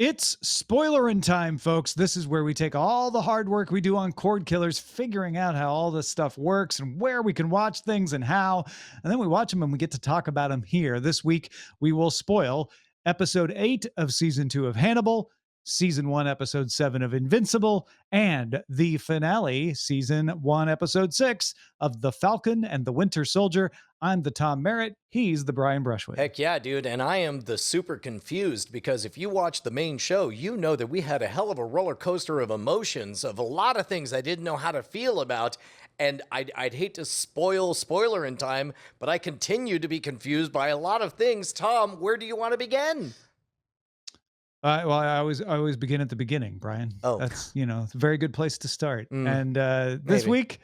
It's Spoilerin time, folks. This is where we take all the hard work we do on Cordkillers, figuring out how all this stuff works and where we can watch things and how. And then we watch them and we get to talk about them here. This week, we will spoil episode 8 of season 2 of Hannibal, season 1, episode 7 of Invincible, and the finale, season 1, episode 6 of The Falcon and the Winter Soldier. I'm the Tom Merritt. He's the Brian Brushwood. Heck yeah, dude. And I am the super confused because if you watch the main show, you know that we had a hell of a roller coaster of emotions of a lot of things I didn't know how to feel about. And I'd hate to spoil Spoilerin time, but I continue to be confused by a lot of things. Tom, where do you want to begin? Well, I always begin at the beginning, Brian. Oh, that's, it's a very good place to start. And this maybe. week,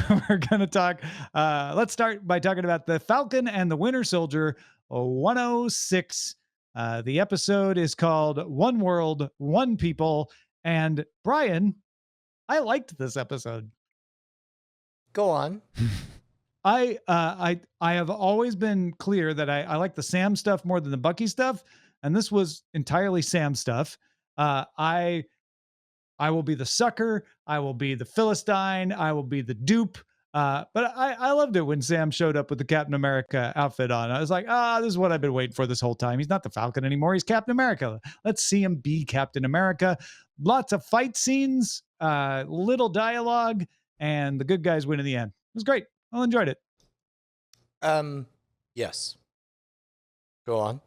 we're going to talk. Let's start by talking about the Falcon and the Winter Soldier 106. The episode is called One World, One People. And Brian, I liked this episode. Go on. I have always been clear that I like the Sam stuff more than the Bucky stuff. And this was entirely Sam stuff. I will be the sucker. I will be the Philistine. I will be the dupe. But I loved it when Sam showed up with the Captain America outfit on. I was like, this is what I've been waiting for this whole time. He's not the Falcon anymore. He's Captain America. Let's see him be Captain America. Lots of fight scenes, little dialogue, and the good guys win in the end. It was great. I enjoyed it. Yes. Go on.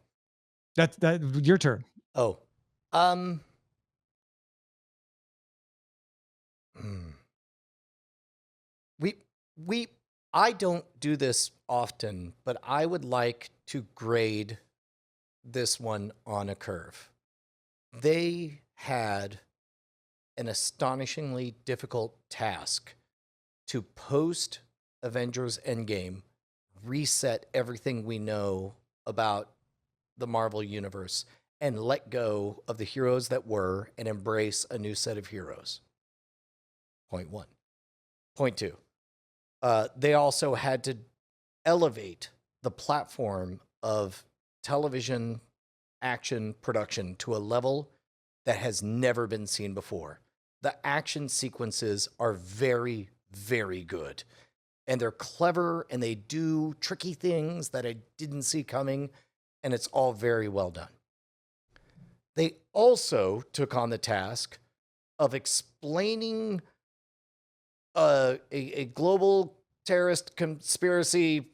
That's your turn. Oh, I don't do this often, but I would like to grade this one on a curve. They had an astonishingly difficult task to post Avengers Endgame, reset everything we know about the Marvel Universe, and let go of the heroes that were and embrace a new set of heroes. Point one. Point two. They also had to elevate the platform of television action production to a level that has never been seen before. The action sequences are very, very good. And they're clever and they do tricky things that I didn't see coming. And it's all very well done. They also took on the task of explaining a global terrorist conspiracy,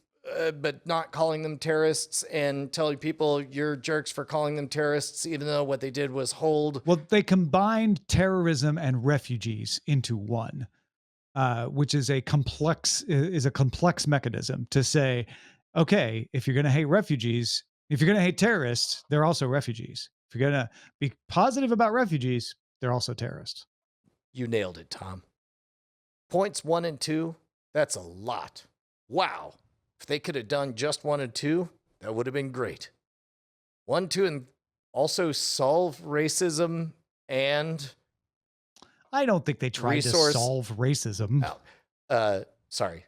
but not calling them terrorists and telling people you're jerks for calling them terrorists, even though what they did was hold. Well, they combined terrorism and refugees into one, which is a complex mechanism to say, okay, if you're going to hate refugees, if you're going to hate terrorists, they're also refugees. If you're going to be positive about refugees, they're also terrorists. You nailed it, Tom. Points 1 and 2, that's a lot. Wow. If they could have done just 1 and 2, that would have been great. 1, 2, and also solve racism and... I don't think they tried to solve racism. Sorry.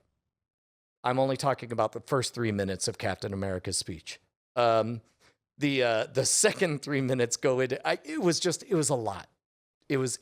I'm only talking about the first 3 minutes of Captain America's speech. The second 3 minutes go into it was a lot. It was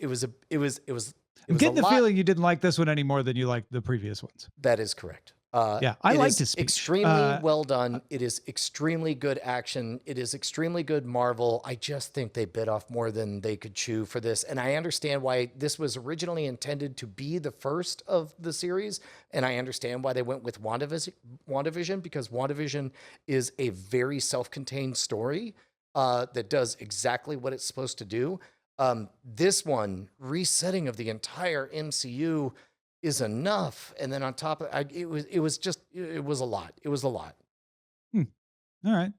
I'm getting the feeling you didn't like this one any more than you liked the previous ones. That is correct. Yeah, I liked his speech. Extremely well done. It is extremely good action. It is extremely good Marvel. I just think they bit off more than they could chew for this. And I understand why this was originally intended to be the first of the series. And I understand why they went with WandaVision, because WandaVision is a very self-contained story that does exactly what it's supposed to do. This one, resetting of the entire MCU, is enough. And then on top of it, it was a lot. It was a lot. All right.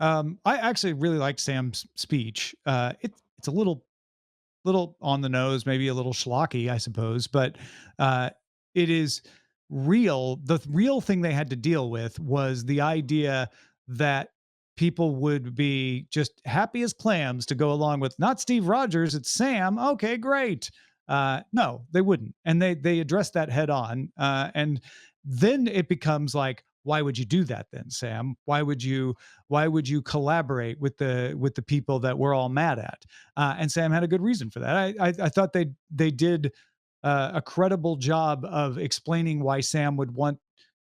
I actually really liked Sam's speech. It's a little on the nose, maybe a little schlocky, I suppose, but it is real. The real thing they had to deal with was the idea that people would be just happy as clams to go along with not Steve Rogers, it's Sam. Okay, great. No, they wouldn't. And they addressed that head on. And then it becomes like, why would you do that then, Sam? Why would you collaborate with the people that we're all mad at? And Sam had a good reason for that. I thought they did a credible job of explaining why Sam would want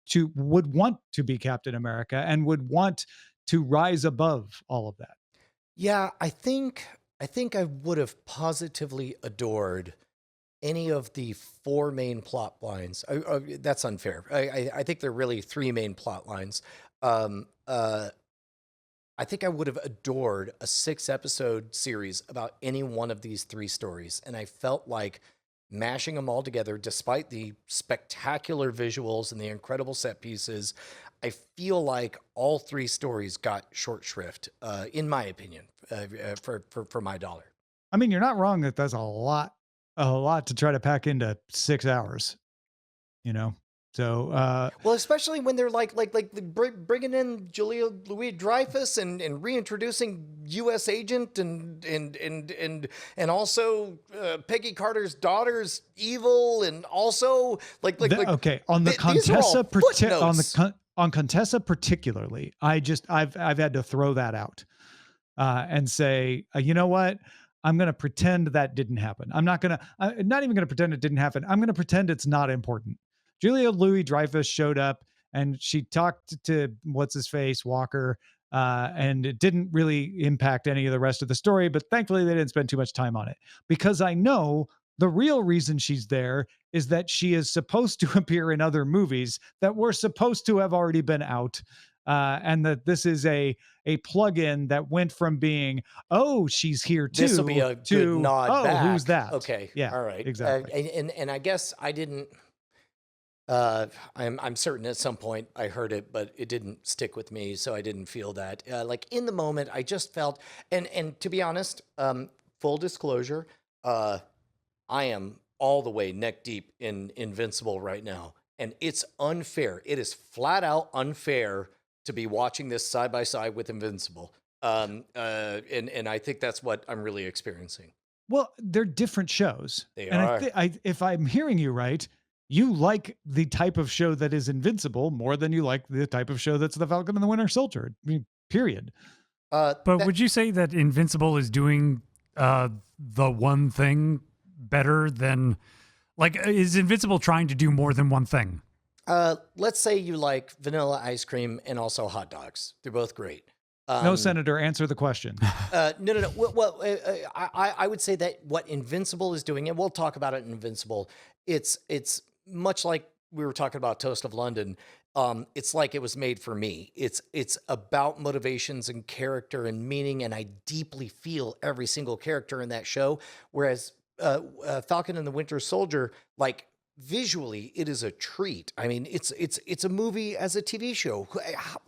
to be Captain America and would want to rise above all of that. Yeah, I think I would have positively adored any of the four main plot lines. That's unfair. I think there are really three main plot lines. Um, uh, I think I would have adored a six-episode series about any one of these three stories, and I felt like mashing them all together, despite the spectacular visuals and the incredible set pieces. I feel like all three stories got short shrift, in my opinion, for my dollar. I mean, you're not wrong that that's a lot to try to pack into 6 hours. You know, so Well, especially when they're bringing in Julia Louis Dreyfus and reintroducing U.S. agent and also Peggy Carter's daughter's evil and also okay, on the these are all Contessa footnotes. on Contessa particularly, I've had to throw that out and say, you know what? I'm going to pretend that didn't happen. I'm not even going to pretend it didn't happen. I'm going to pretend it's not important. Julia Louis Dreyfus showed up and she talked to what's his face, Walker, and it didn't really impact any of the rest of the story. But thankfully, they didn't spend too much time on it because I know the real reason she's there is that she is supposed to appear in other movies that were supposed to have already been out. And that this is a plug-in that went from being, oh, she's here This will be too, a good to, nod oh, who's back. that? Okay, Yeah, all right, exactly. and I guess I didn't. I'm certain at some point I heard it, but it didn't stick with me, so I didn't feel that. Like in the moment, I just felt, and to be honest, full disclosure, uh, I am all the way neck deep in Invincible right now, and it's unfair. It is flat out unfair to be watching this side by side with Invincible. And I think that's what I'm really experiencing. Well, they're different shows. They And are. if I'm hearing you right, you like the type of show that is Invincible more than you like the type of show that's The Falcon and the Winter Soldier. I mean, period. But That would you say that Invincible is doing the one thing better than, like, is Invincible trying to do more than one thing? let's say you like vanilla ice cream and also hot dogs. They're both great. No, Um, Senator, answer the question. no, no, no. I would say that what Invincible is doing, and we'll talk about it in Invincible. It's much like we were talking about Toast of London. It's like it was made for me. It's about motivations and character and meaning, and I deeply feel every single character in that show. Whereas Falcon and the Winter Soldier, like visually, it is a treat. I mean, it's a movie as a TV show.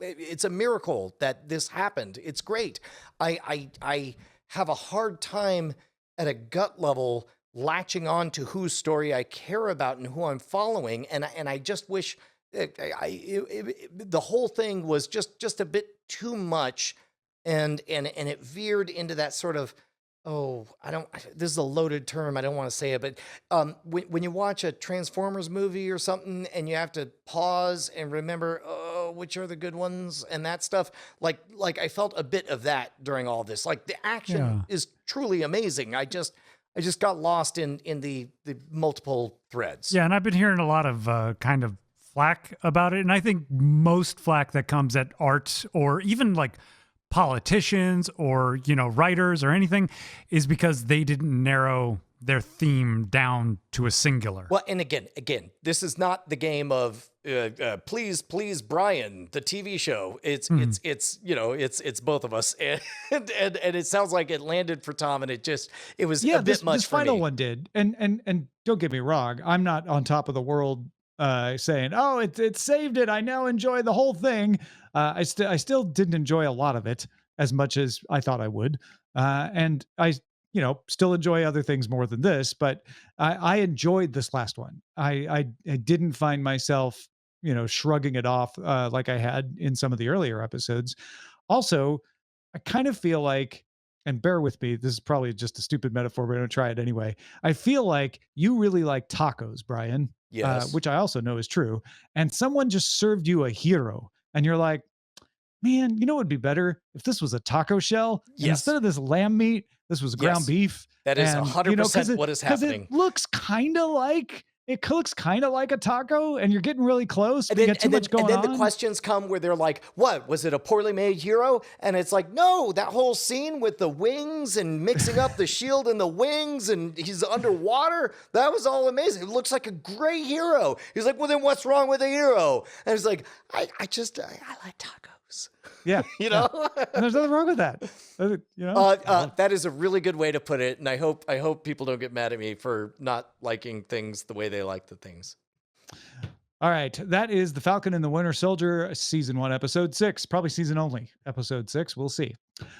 It's a miracle that this happened. It's great. I have a hard time at a gut level latching on to whose story I care about and who I'm following, and I just wish the whole thing was just a bit too much, and it veered into that sort of, oh, I don't. This is a loaded term. I don't want to say it, but when you watch a Transformers movie or something, and you have to pause and remember, oh, which are the good ones and that stuff. Like I felt a bit of that during all this. Like the action Yeah. is truly amazing. I just got lost in the multiple threads. Yeah, and I've been hearing a lot of kind of flack about it, and I think most flack that comes at art or even like politicians or writers or anything is because they didn't narrow their theme down to a singular. Well, and again, this is not the game of please, Brian, the TV show. It's both of us, and it sounds like it landed for Tom, and it was Yeah, a bit this much for final me. one did. And don't get me wrong, I'm not on top of the world saying, "Oh, it saved it. I now enjoy the whole thing." I still didn't enjoy a lot of it as much as I thought I would. And I still enjoy other things more than this, but I enjoyed this last one. I didn't find myself, shrugging it off like I had in some of the earlier episodes. Also, I kind of feel like, and bear with me, this is probably just a stupid metaphor, but I'm gonna try it anyway. I feel like you really like tacos, Brian. Yes. which I also know is true, and someone just served you a hero, and you're like, man, you know what would be better if this was a taco shell, and Yes. instead of this lamb meat, this was ground Yes. beef, That is and you know, 100% what is because it happening. looks kind of like it looks kind of like a taco, and you're getting really close, And but you then got too much going the on. questions come where they're like, "What was it? A poorly made hero?" And it's like, "No, that whole scene with the wings and mixing up the shield and the wings, and he's underwater. That was all amazing. It looks like a great hero." He's like, "Well, then what's wrong with a hero?" And it's like, "I like tacos." Yeah, You yeah. know. And there's nothing wrong with that. You know, That is a really good way to put it, and I hope people don't get mad at me for not liking things the way they like the things. all right, that is the Falcon and the Winter Soldier, season 1, episode 6, probably season only, episode 6. We'll see.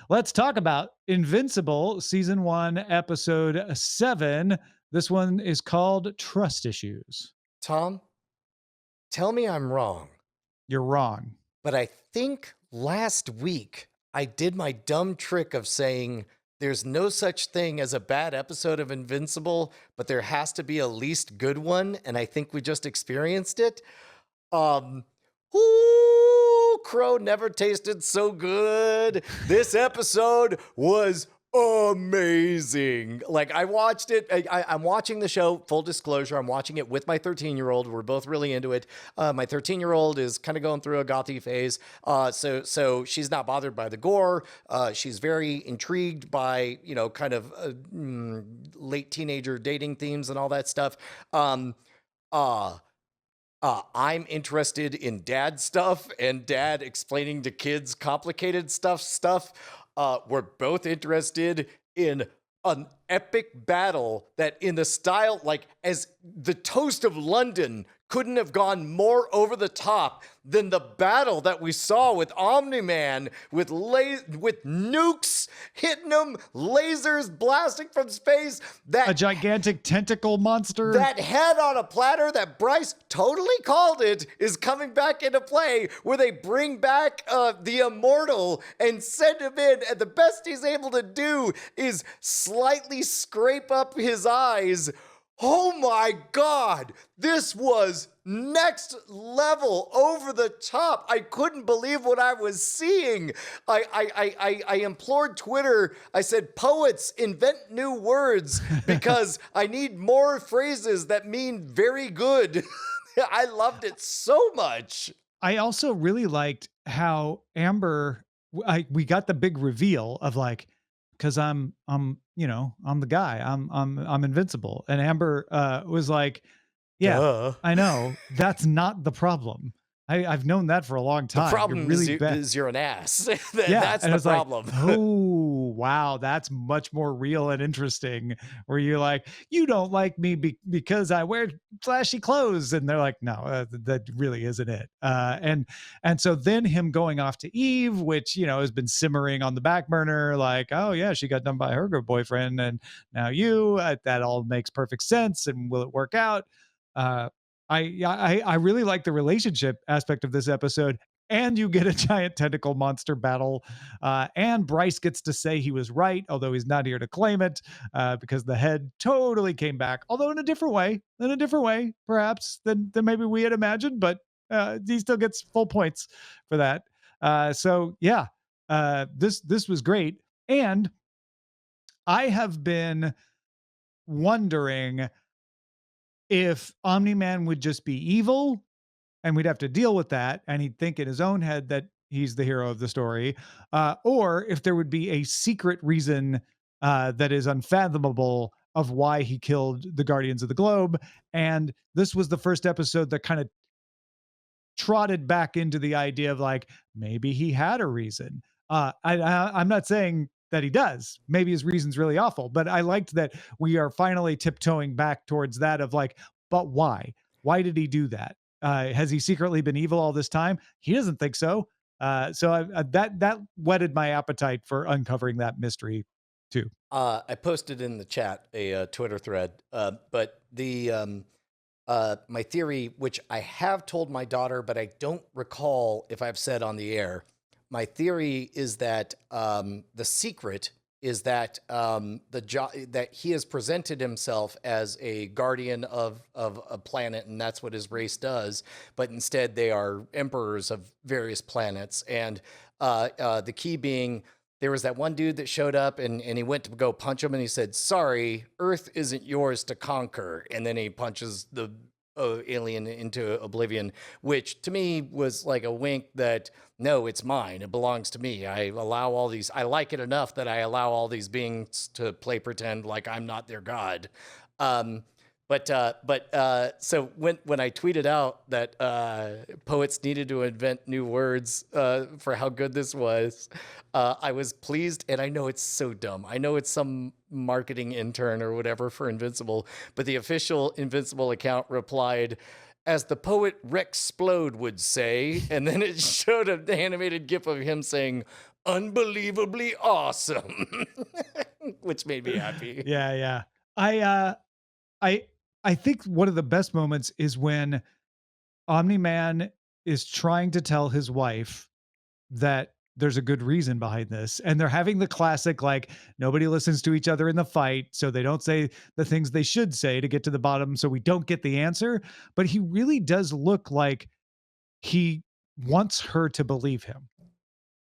Let's talk about Invincible, season 1, episode 7. This one is called Trust Issues. Tom, tell me I'm wrong, You're wrong. but I think last week I did my dumb trick of saying there's no such thing as a bad episode of Invincible, but there has to be a least good one, and I think we just experienced it. Ooh, crow never tasted so good. This episode was amazing. Like, I watched it. I'm watching the show, full disclosure. I'm watching it with my 13-year-old. We're both really into it. My 13-year-old is kind of going through a gothy phase. So she's not bothered by the gore. She's very intrigued by, kind of late teenager dating themes and all that stuff. I'm interested in dad stuff and dad explaining to kids complicated stuff. We're both interested in an epic battle that, in the style, like, as the Toast of London couldn't have gone more over the top than the battle that we saw with Omni-Man, with nukes hitting him, lasers blasting from space. A gigantic tentacle monster. That head on a platter that Bryce totally called it is coming back into play, where they bring back the Immortal and send him in, and the best he's able to do is slightly scrape up his eyes. Oh my God, this was next level, over the top. I couldn't believe what I was seeing. I implored Twitter. I said, poets, invent new words, because I need more phrases that mean very good. I loved it so much. I also really liked how Amber, we got the big reveal of like, because I'm the guy. I'm invincible. And Amber was like, yeah, Duh. I know. That's not the problem. I've known that for a long time. The problem You're really is you're an ass. Yeah, That's and the it's like, problem. oh, wow, that's much more real and interesting. Where you're like, you don't like me because I wear flashy clothes, and they're like, no, that really isn't it. And so then him going off to Eve, which has been simmering on the back burner, like, oh yeah, she got done by her good boyfriend, and now you. That all makes perfect sense, and will it work out? I really like the relationship aspect of this episode, and you get a giant tentacle monster battle, and Bryce gets to say he was right, although he's not here to claim it, because the head totally came back, although in a different way, perhaps than maybe we had imagined, but he still gets full points for that. So yeah, this was great, and I have been wondering if Omni-Man would just be evil and we'd have to deal with that, and he'd think in his own head that he's the hero of the story, or if there would be a secret reason that is unfathomable of why he killed the Guardians of the Globe. And this was the first episode that kind of trotted back into the idea of like, maybe he had a reason. I'm not saying that he does. Maybe his reason's really awful, but I liked that we are finally tiptoeing back towards that of like, but why? Why did he do that? Has he secretly been evil all this time? He doesn't think so. That whetted my appetite for uncovering that mystery too. I posted in the chat a Twitter thread, but my theory, which I have told my daughter, but I don't recall if I've said on the air. My theory is that the secret is that that he has presented himself as a guardian of a planet, and that's what his race does. But instead, they are emperors of various planets, and the key being, there was that one dude that showed up and he went to go punch him, and he said, "Sorry, Earth isn't yours to conquer," and then he punches the alien into oblivion, which to me was like a wink that, no, it's mine. It belongs to me. I like it enough that I allow all these beings to play pretend like I'm not their god. So when I tweeted out that poets needed to invent new words for how good this was, I was pleased, and I know it's so dumb. I know it's some marketing intern or whatever for Invincible, but the official Invincible account replied, "As the poet Rex Splode would say," and then it showed an animated GIF of him saying, "Unbelievably awesome," which made me happy. Yeah. I think one of the best moments is when Omni-Man is trying to tell his wife that there's a good reason behind this. And they're having the classic, like, nobody listens to each other in the fight, so they don't say the things they should say to get to the bottom, so we don't get the answer. But he really does look like he wants her to believe him.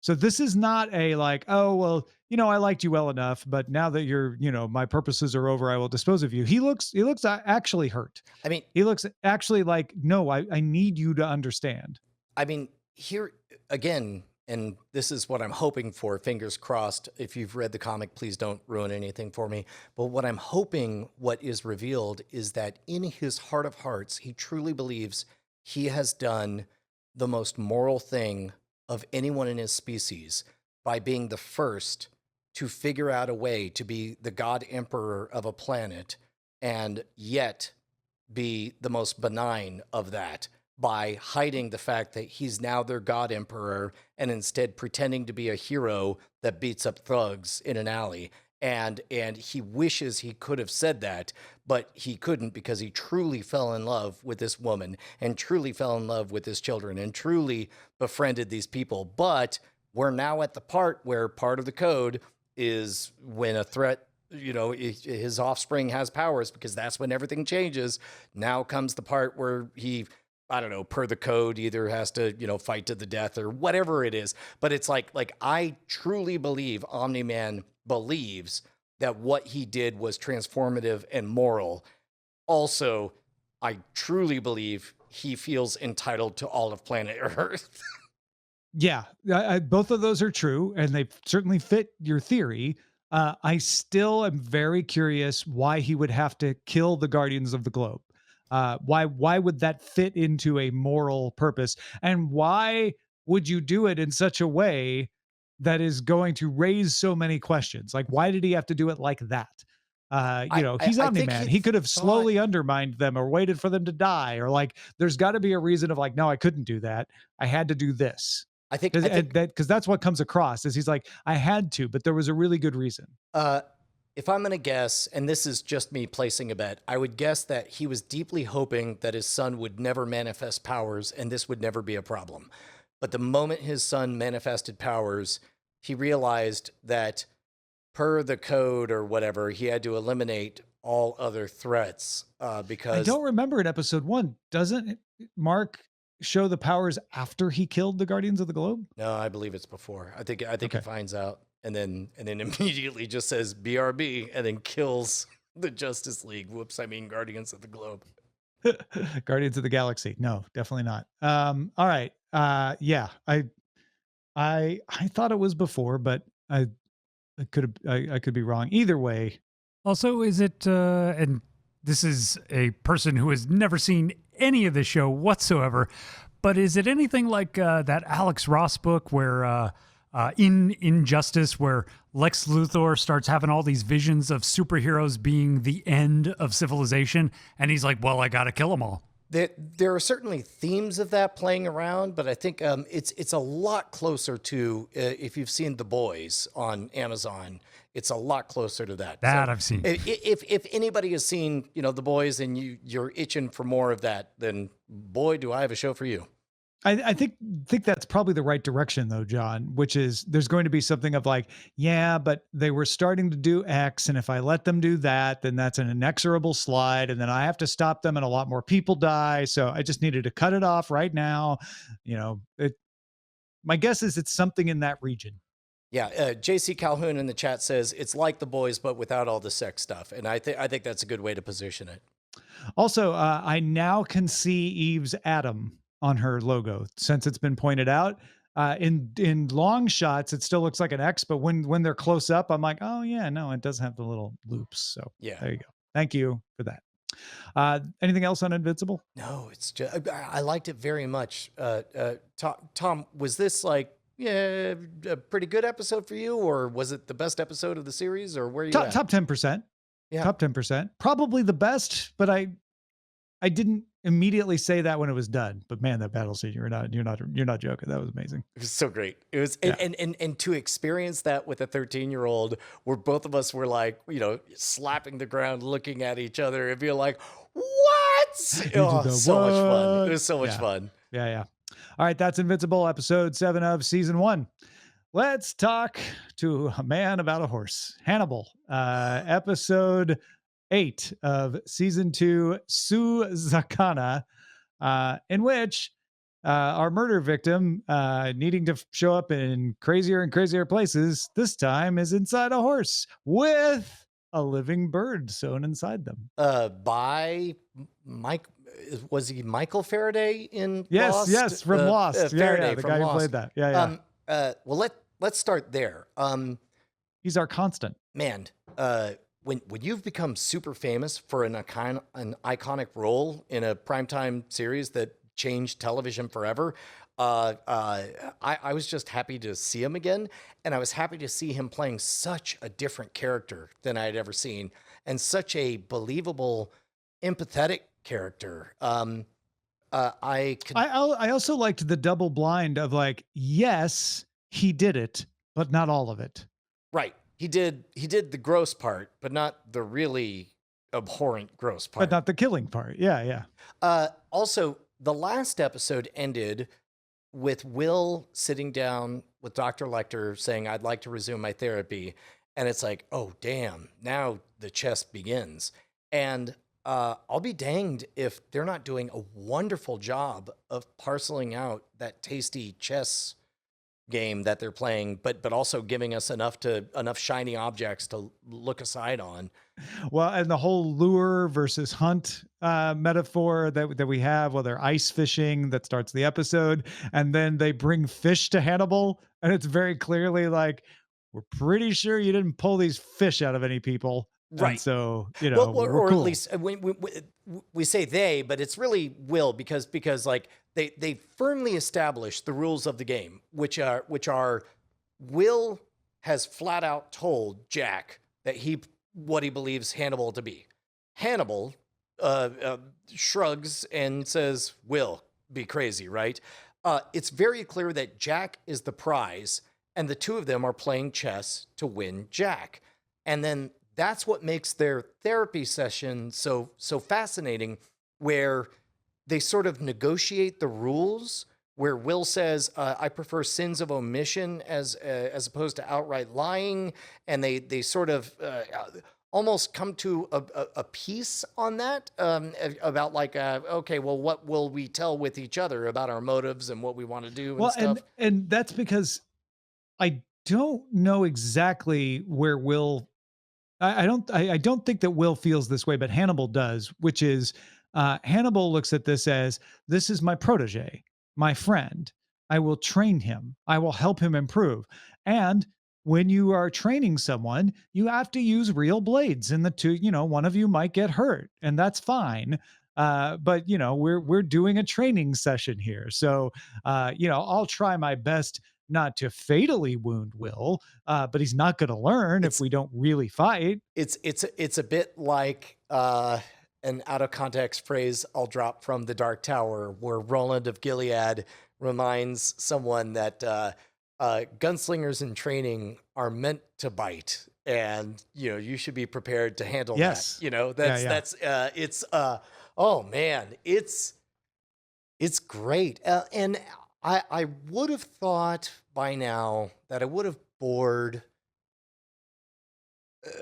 So this is not a like, oh, well, I liked you well enough, but now that my purposes are over, I will dispose of you. He looks actually hurt. I mean, He looks actually like, no, I need you to understand. I mean, here again, and this is what I'm hoping for, fingers crossed. If you've read the comic, please don't ruin anything for me. But what I'm hoping, what is revealed, is that in his heart of hearts, he truly believes he has done the most moral thing of anyone in his species by being the first to figure out a way to be the god emperor of a planet, and yet be the most benign of that by hiding the fact that he's now their god emperor, and instead pretending to be a hero that beats up thugs in an alley. And he wishes he could have said that, but he couldn't, because he truly fell in love with this woman, and truly fell in love with his children, and truly befriended these people. But we're now at the part where part of the code is when a threat, his offspring has powers, because that's when everything changes. Now comes the part where he, I don't know, per the code, either has to, fight to the death or whatever it is. But it's like I truly believe Omni-Man believes that what he did was transformative and moral. Also, I truly believe he feels entitled to all of planet Earth. Yeah, both of those are true, and they certainly fit your theory. I still am very curious why he would have to kill the Guardians of the Globe. Why would that fit into a moral purpose? And why would you do it in such a way that is going to raise so many questions? Like, why did he have to do it like that? He's Omni-Man. He could have slowly undermined them, or waited for them to die, or like, there's got to be a reason of like, no, I couldn't do that. I had to do this. Because that's what comes across, is he's like, I had to, but there was a really good reason. If I'm going to guess, and this is just me placing a bet, I would guess that he was deeply hoping that his son would never manifest powers, and this would never be a problem. But the moment his son manifested powers, he realized that per the code or whatever, he had to eliminate all other threats because... I don't remember in episode 1. Doesn't Mark show the powers after he killed the Guardians of the Globe? No, I believe it's before. I think okay. He finds out and then immediately just says BRB and then kills the Justice League. Whoops, I mean Guardians of the Globe. Guardians of the Galaxy. No, definitely not. All right. Yeah, I thought it was before, but I could be wrong. Either way. Also, is it and this is a person who has never seen any of the show whatsoever, but is it anything like that Alex Ross book where in Injustice, where Lex Luthor starts having all these visions of superheroes being the end of civilization, and he's like, well, I gotta kill them all? There are certainly themes of that playing around, but I think it's a lot closer to, if you've seen The Boys on Amazon, it's a lot closer to that. I've seen. If anybody has seen, The Boys, and you're itching for more of that, then boy, do I have a show for you. I think that's probably the right direction though, John, which is there's going to be something of like, yeah, but they were starting to do X, and if I let them do that, then that's an inexorable slide, and then I have to stop them, and a lot more people die. So I just needed to cut it off right now. My guess is it's something in that region. Yeah, JC Calhoun in the chat says it's like The Boys, but without all the sex stuff, and I think that's a good way to position it. Also, I now can see Eve's atom on her logo since it's been pointed out. In long shots, it still looks like an X, but when they're close up, I'm like, oh yeah, no, it does have the little loops. So Yeah. there you go. Thank you for that. Anything else on Invincible? No, it's just I liked it very much. Tom, was this like a pretty good episode for you, or was it the best episode of the series, or where are you Top at? top 10%. Yeah. Top 10%. Probably the best, but I didn't immediately say that when it was done. But man, that battle scene, you're not joking. That was amazing. It was so great. It was, Yeah. and to experience that with a 13-year-old, where both of us were like, slapping the ground, looking at each other, and being like, "What?" Oh, so much fun. It was so much fun. Yeah. All right, that's Invincible, episode 7 of season 1. Let's talk to a man about a horse. Hannibal, episode 8 of season 2, Suzakana, in which our murder victim, needing to show up in crazier and crazier places, this time is inside a horse with a living bird sewn inside them. By Mike, was he Michael Faraday in Yes, Lost? yes, from Lost. Faraday the from guy Lost. who played that. Yeah. Well, let's start there. He's our constant. Man, when you've become super famous for an iconic role in a primetime series that changed television forever, I was just happy to see him again, and I was happy to see him playing such a different character than I had ever seen, and such a believable, empathetic character. I also liked the double blind of like, yes, he did it, but not all of it. Right. He did the gross part, but not the really abhorrent gross part. But not the killing part. Yeah. Also, the last episode ended with Will sitting down with Dr. Lecter saying, "I'd like to resume my therapy." And it's like, oh, damn, now the chess begins. And I'll be danged if they're not doing a wonderful job of parceling out that tasty chess game that they're playing, but also giving us enough shiny objects to look aside on. Well, and the whole lure versus hunt metaphor that we have, well, they're ice fishing, that starts the episode, and then they bring fish to Hannibal, and it's very clearly like, we're pretty sure you didn't pull these fish out of any people. Right. And so, or cool. at least we say they, but it's really Will, because like they firmly established the rules of the game, which are Will has flat out told Jack that what he believes Hannibal to be. Hannibal shrugs and says, "Will, be crazy, right?" It's very clear that Jack is the prize, and the two of them are playing chess to win Jack. And then that's what makes their therapy session so fascinating, where they sort of negotiate the rules, where Will says, "I prefer sins of omission as opposed to outright lying," and they sort of almost come to a peace on that, about like, okay, well, what will we tell with each other about our motives and what we want to do and stuff. And that's because I don't know exactly where Will. I don't think that Will feels this way, but Hannibal does, which is Hannibal looks at this as, this is my protege, my friend. I will train him. I will help him improve. And when you are training someone, you have to use real blades, and the two, one of you might get hurt, and that's fine. But we're doing a training session here. So, I'll try my best not to fatally wound Will, but he's not going to learn if we don't really fight. It's a bit like an out of context phrase I'll drop from The Dark Tower, where Roland of Gilead reminds someone that gunslingers in training are meant to bite, and you should be prepared to handle that. That's oh man, it's It's great. And I would have thought by now that I would have bored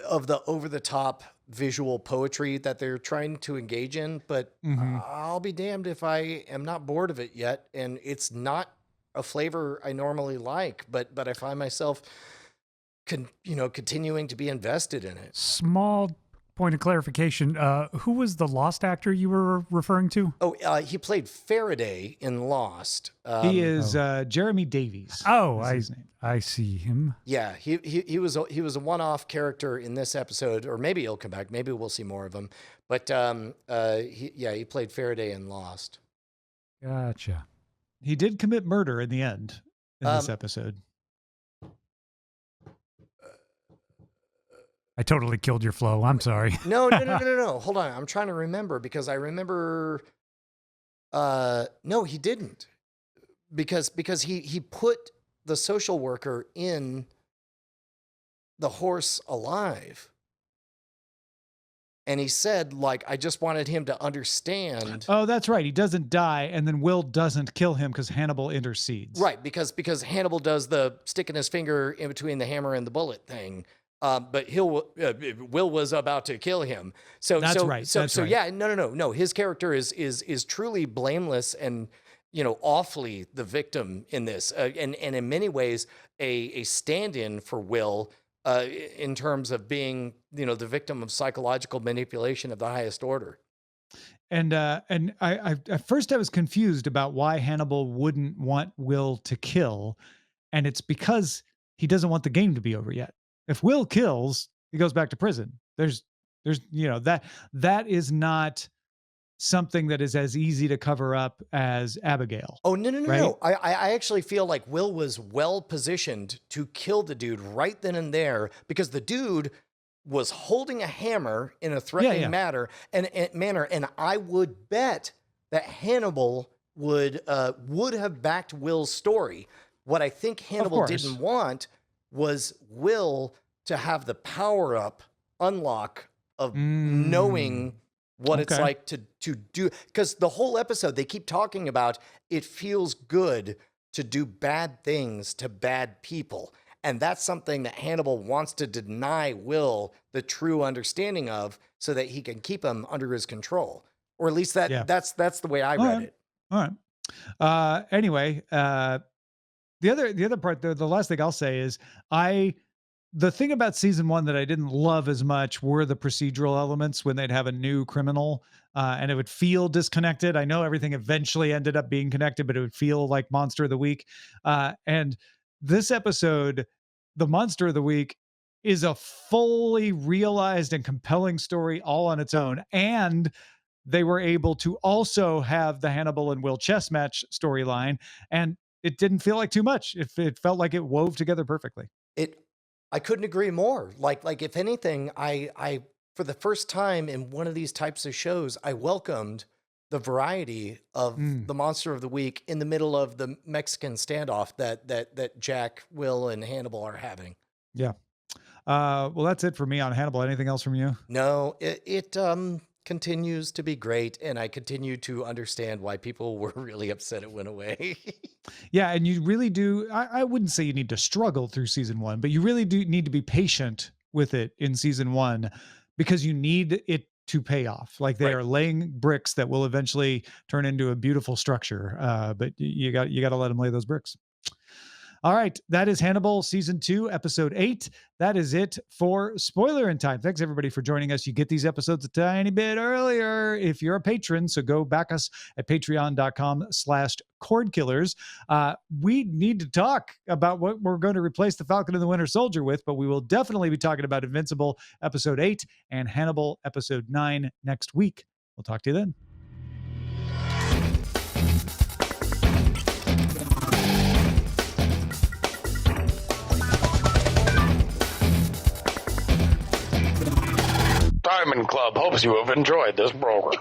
of the over the top visual poetry that they're trying to engage in, but I'll be damned if I am not bored of it yet. And it's not a flavor I normally like, but I find myself continuing to be invested in it. Small point of clarification. Who was the Lost actor you were referring to? Oh, he played Faraday in Lost. He is Jeremy Davies. Oh, is his name. I see him. Yeah, he was a one-off character in this episode, or maybe he'll come back. Maybe we'll see more of him. But he played Faraday in Lost. Gotcha. He did commit murder in the end in this episode. I totally killed your flow. I'm sorry. No. Hold on. I'm trying to remember because I remember. No, he didn't. Because he put the social worker in the horse alive. And he said, like, I just wanted him to understand. Oh, that's right. He doesn't die, and then Will doesn't kill him because Hannibal intercedes. Right, because Hannibal does the sticking his finger in between the hammer and the bullet thing. But Will was about to kill him. That's right. Yeah, no. His character is truly blameless and awfully the victim in this, and in many ways a stand-in for Will in terms of being the victim of psychological manipulation of the highest order. And I at first I was confused about why Hannibal wouldn't want Will to kill, and it's because he doesn't want the game to be over yet. If Will kills, he goes back to prison. There's that is not something that is as easy to cover up as Abigail. Oh, no. Right? No. I actually feel like Will was well positioned to kill the dude right then and there because the dude was holding a hammer in a threatening manner, and I would bet that Hannibal would have backed Will's story. What I think Hannibal didn't want was Will to have the power up unlock of knowing what it's like to do, because the whole episode they keep talking about it feels good to do bad things to bad people, and that's something that Hannibal wants to deny Will the true understanding of so that he can keep him under his control, or at least that's the way I read it. All right. Anyway, the other part, the last thing I'll say is the thing about season 1 that I didn't love as much were the procedural elements when they'd have a new criminal and it would feel disconnected. I know everything eventually ended up being connected, but it would feel like Monster of the Week. And this episode, the Monster of the Week, is a fully realized and compelling story all on its own. And they were able to also have the Hannibal and Will chess match storyline, and it didn't feel like too much. It felt like it wove together perfectly. I couldn't agree more. Like if anything, I for the first time in one of these types of shows, I welcomed the variety of the Monster of the Week in the middle of the Mexican standoff that Jack, Will, and Hannibal are having. Yeah. Well, that's it for me on Hannibal. Anything else from you? No, it continues to be great, and I continue to understand why people were really upset it went away. Yeah, and you really do. I wouldn't say you need to struggle through season 1, but you really do need to be patient with it in season 1 because you need it to pay off. Like they are laying bricks that will eventually turn into a beautiful structure. But you got to let them lay those bricks. All right, that is Hannibal season 2, episode 8. That is it for Spoilerin Time. Thanks everybody for joining us. You get these episodes a tiny bit earlier if you're a patron, so go back us at patreon.com/Cordkillers. We need to talk about what we're going to replace the Falcon and the Winter Soldier with, but we will definitely be talking about Invincible episode 8 and Hannibal episode 9 next week. We'll talk to you then. Diamond Club hopes you have enjoyed this program.